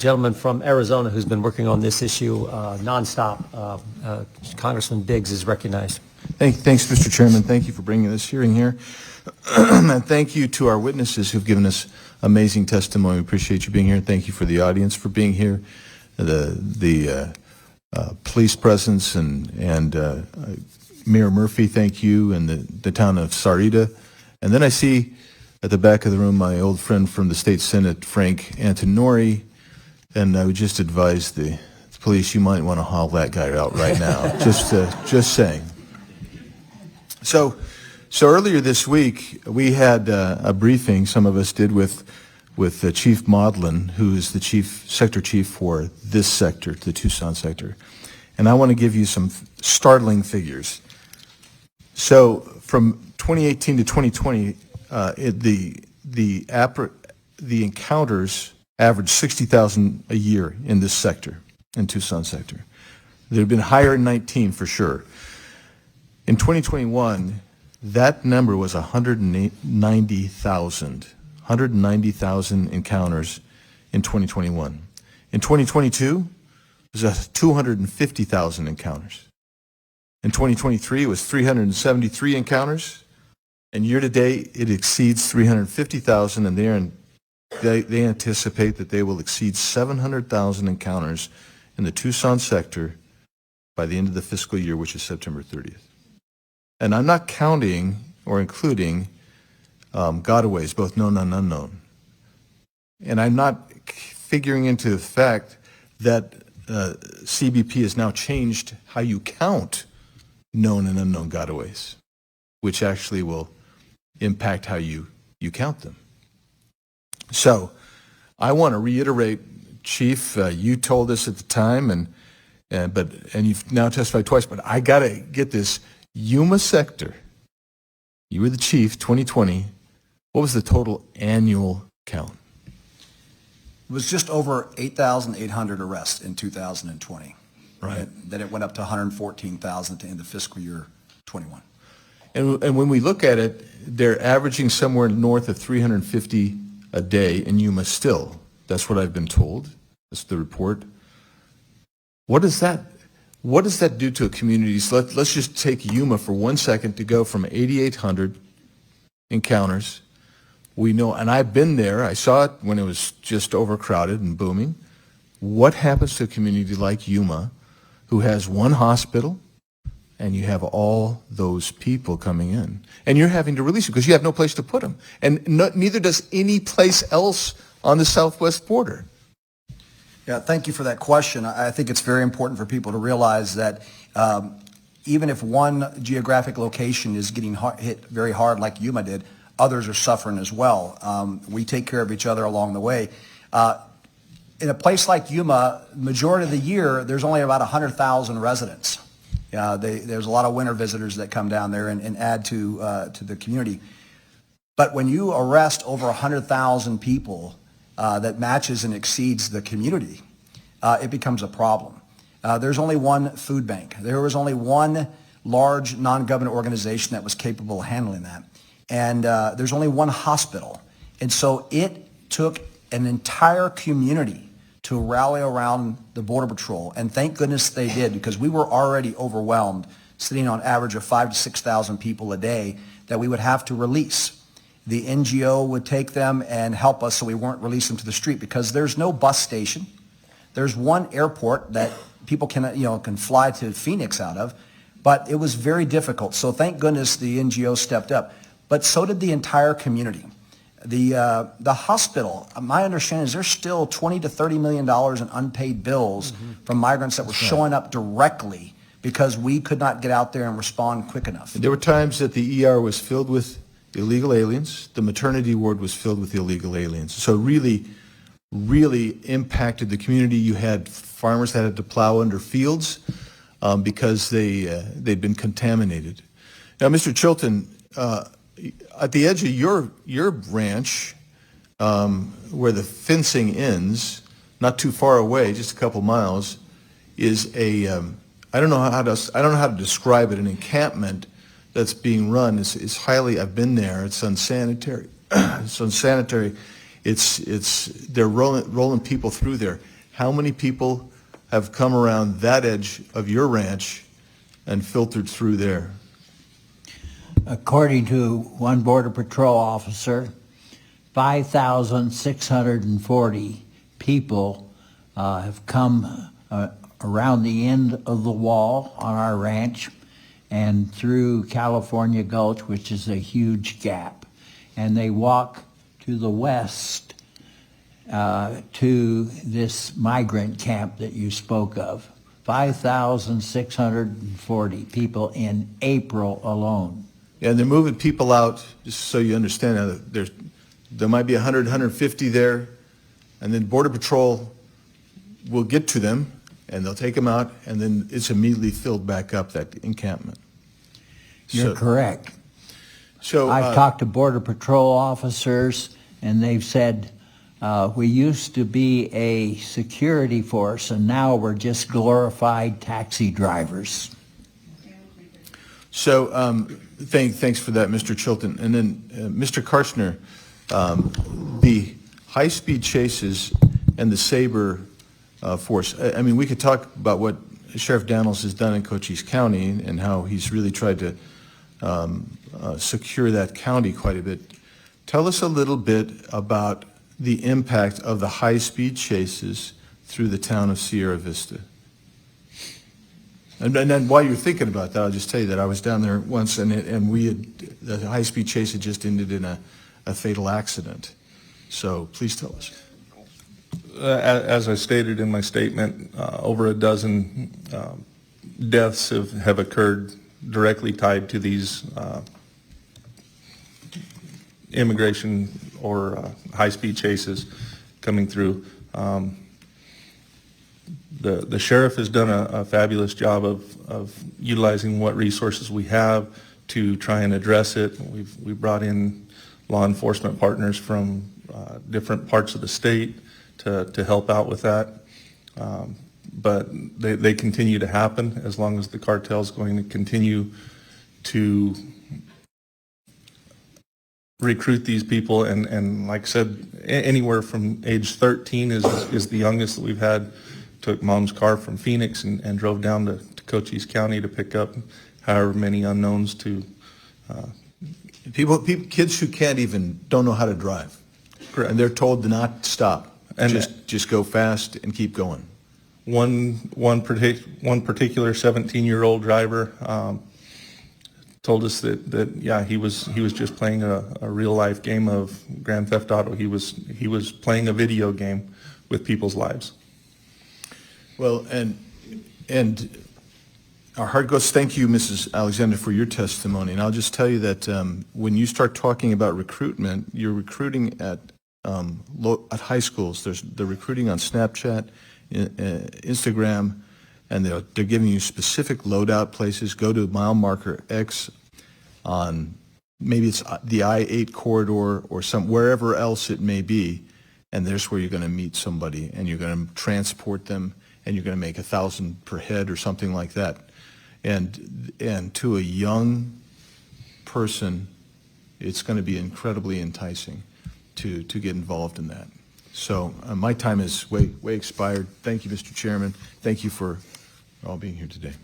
Gentleman from Arizona who's been working on this issue nonstop. Congressman Biggs is recognized. Thanks, Mr. Chairman. Thank you for bringing this hearing here. And thank you to our witnesses who've given us amazing testimony. We appreciate you being here. Thank you for the audience for being here, the police presence, and Mayor Murphy, thank you, and the town of Sahuarita. And then I see at the back of the room my old friend from the State Senate, Frank Antonori, and I would just advise the police, you might want to haul that guy out right now. Just saying. So earlier this week, we had a briefing, some of us did, with Chief Maudlin, who is the sector chief for this sector, the Tucson sector. And I want to give you some startling figures. So from 2018 to 2020, the encounters averaged 60,000 a year in this sector, in Tucson sector. They've been higher in 19 for sure. In 2021, that number was 190,000 encounters in 2021. In 2022, it was 250,000 encounters. In 2023, it was 373 encounters, and year to date, it exceeds 350,000, and they anticipate that they will exceed 700,000 encounters in the Tucson sector by the end of the fiscal year, which is September 30th. And I'm not counting or including gotaways, both known and unknown. And I'm not figuring into the fact that CBP has now changed how you count known and unknown gotaways, which actually will impact how you count them. So I want to reiterate, Chief, you told us at the time, and you've now testified twice, but I got to get this. Yuma sector, you were the chief, 2020. What was the total annual count? It was just over 8,800 arrests in 2020. Right. Then it went up to 114,000 to end the fiscal year 21. And when we look at it, they're averaging somewhere north of 350 a day in Yuma still. That's what I've been told. That's the report. What does that do to a community? So let's just take Yuma for 1 second to go from 8,800 encounters. We know, and I've been there, I saw it when it was just overcrowded and booming. What happens to a community like Yuma, who has one hospital, and you have all those people coming in, and you're having to release them because you have no place to put them, and neither does any place else on the southwest border? Yeah, thank you for that question. I think it's very important for people to realize that even if one geographic location is getting hit very hard like Yuma did, others are suffering as well. We take care of each other along the way. In a place like Yuma, majority of the year, there's only about 100,000 residents. There's a lot of winter visitors that come down there and add to the community. But when you arrest over 100,000 people, that matches and exceeds the community, it becomes a problem. There's only one food bank. There was only one large non-government organization that was capable of handling that. And there's only one hospital. And so it took an entire community to rally around the Border Patrol. And thank goodness they did, because we were already overwhelmed, sitting on average of 5,000 to 6,000 people a day that we would have to release. The NGO would take them and help us so we weren't releasing them to the street, because there's no bus station. There's one airport that people can fly to Phoenix out of, but it was very difficult. So thank goodness the NGO stepped up, but so did the entire community. The hospital, my understanding is there's still $20 to $30 million in unpaid bills from migrants that were showing up directly because we could not get out there and respond quick enough. There were times that the ER was filled with illegal aliens. The maternity ward was filled with illegal aliens. So really impacted the community. You had farmers that had to plow under fields because they'd been contaminated. Now, Mr. Chilton, at the edge of your ranch, where the fencing ends, not too far away, just a couple miles, is a I don't know how to describe it. An encampment that's being run is highly. I've been there. It's unsanitary. It's unsanitary. They're rolling people through there. how many people have come around that edge of your ranch and filtered through there? According to one Border Patrol officer, 5,640 people have come around the end of the wall on our ranch and through California Gulch, which is a huge gap. And they walk to the west to this migrant camp that you spoke of. 5,640 people in April alone. And they're moving people out, just so you understand, there might be 100, 150 there, and then Border Patrol will get to them, and they'll take them out, and then it's immediately filled back up, that encampment. You're correct. So I've talked to Border Patrol officers, and they've said, we used to be a security force, and now we're just glorified taxi drivers. So thanks for that, Mr. Chilton. And then Mr. Karchner, the high-speed chases and the Sabre force, I mean, we could talk about what Sheriff Daniels has done in Cochise County and how he's really tried to secure that county quite a bit. Tell us a little bit about the impact of the high-speed chases through the town of Sierra Vista. And then while you're thinking about that, I'll just tell you that I was down there once, and the high-speed chase had just ended in a fatal accident. So please tell us. As I stated in my statement, over a dozen deaths have occurred directly tied to these immigration or high-speed chases coming through. The sheriff has done a fabulous job of utilizing what resources we have to try and address it. We've brought in law enforcement partners from different parts of the state to help out with that. But they continue to happen as long as the cartel is going to continue to recruit these people. And like I said, anywhere from age 13 is the youngest that we've had. Took mom's car from Phoenix and drove down to Cochise County to pick up however many unknowns to Kids who don't know how to drive. Correct. And they're told to not stop. And just go fast and keep going. One particular 17-year-old driver told us that yeah, he was just playing a real life game of Grand Theft Auto. He was playing a video game with people's lives. Well, and our heart goes, thank you, Mrs. Alexander, for your testimony. And I'll just tell you that when you start talking about recruitment, you're recruiting at high schools. They're recruiting on Snapchat, Instagram, and they're giving you specific loadout places. Go to mile marker X on maybe it's the I-8 corridor or wherever else it may be, and there's where you're going to meet somebody, and you're going to transport them, and you're going to make $1,000 per head or something like that. And to a young person, it's going to be incredibly enticing to get involved in that. So my time is way expired. Thank you, Mr. Chairman. Thank you for all being here today.